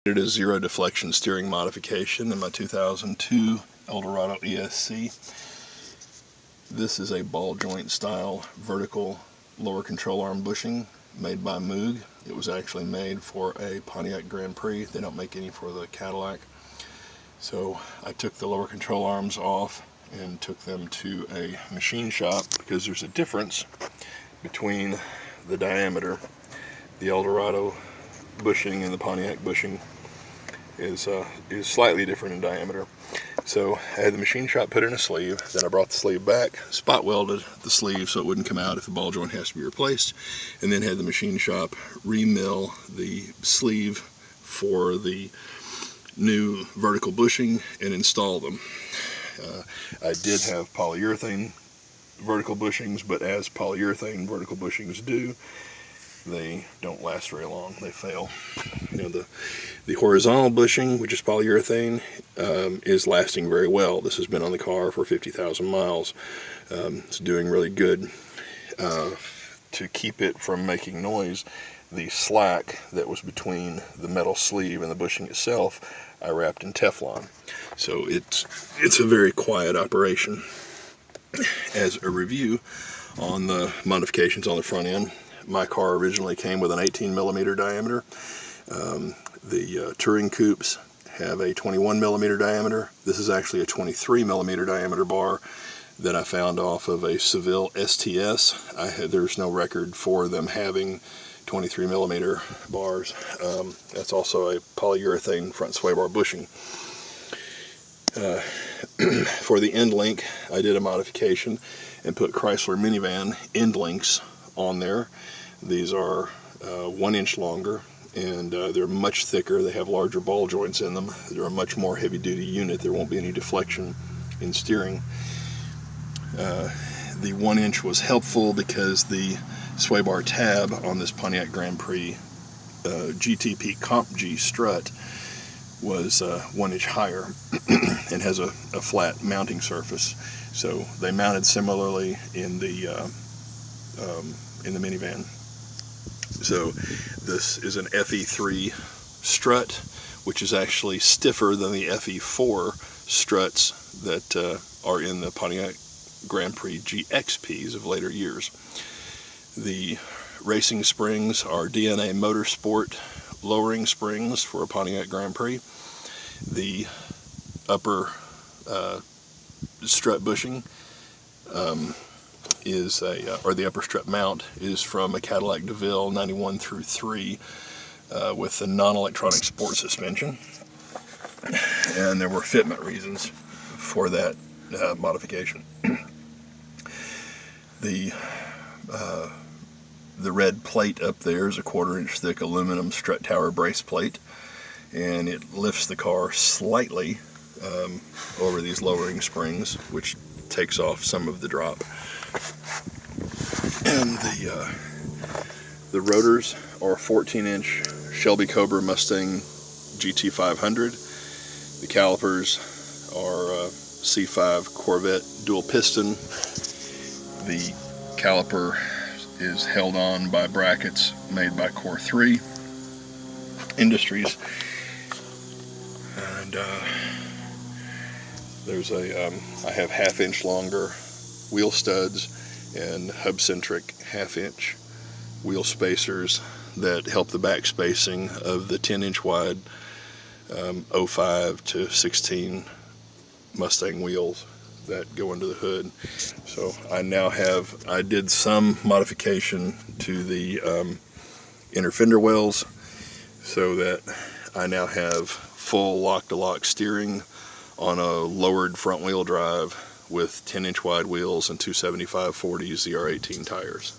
It is zero deflection steering modification in my 2002 Eldorado ESC. This is a ball joint style vertical lower control arm bushing made by MOOG. It was actually made for a Pontiac Grand Prix. They don't make any for the Cadillac. So I took the lower control arms off and took them to a machine shop because there's a difference between the diameter. The Eldorado bushing and the Pontiac bushing is slightly different in diameter. So I had the machine shop put in a sleeve, then I brought the sleeve back, spot welded the sleeve so it wouldn't come out if the ball joint has to be replaced, and then had the machine shop remill the sleeve for the new vertical bushing and install them. I did have polyurethane vertical bushings, but as polyurethane vertical bushings do, they don't last very long. They fail. You know, the horizontal bushing, which is polyurethane, is lasting very well. This has been on the car for 50,000 miles. It's doing really good. To keep it from making noise, the slack that was between the metal sleeve and the bushing itself, I wrapped in Teflon. So it's a very quiet operation. As a review on the modifications on the front end, my car originally came with an 18mm diameter. The touring coupes have a 21mm diameter. This is actually a 23mm diameter bar that I found off of a Seville STS. There's no record for them having 23mm bars. That's also a polyurethane front sway bar bushing. For the end link, I did a modification and put Chrysler minivan end links on there. These are 1 inch longer, and they're much thicker. They have larger ball joints in them. They're a much more heavy-duty unit. There won't be any deflection in steering. The 1 inch was helpful because the sway bar tab on this Pontiac Grand Prix GTP Comp G strut was 1 inch higher and has a flat mounting surface. So they mounted similarly in the minivan. So this is an FE3 strut, which is actually stiffer than the FE4 struts that are in the Pontiac Grand Prix GXPs of later years. The racing springs are DNA Motorsport lowering springs for a Pontiac Grand Prix. The upper strut bushing or the upper strut mount is from a Cadillac DeVille 91 through 3 with the non-electronic sport suspension, and there were fitment reasons for that modification. The red plate up there is a 1/4 inch thick aluminum strut tower brace plate, and it lifts the car slightly over these lowering springs, which takes off some of the drop. And the rotors are 14-inch Shelby Cobra Mustang GT500. The calipers are C5 Corvette dual piston. The caliper is held on by brackets made by Core 3 Industries. And there's I have 1/2 inch longer wheel studs and hub-centric 1/2 inch wheel spacers that help the back spacing of the 10-inch wide 05 to 16 Mustang wheels that go into the hood. So I did some modification to the inner fender wells so that I now have full lock-to-lock steering on a lowered front wheel drive with 10-inch wide wheels and 275/40 ZR18 tires.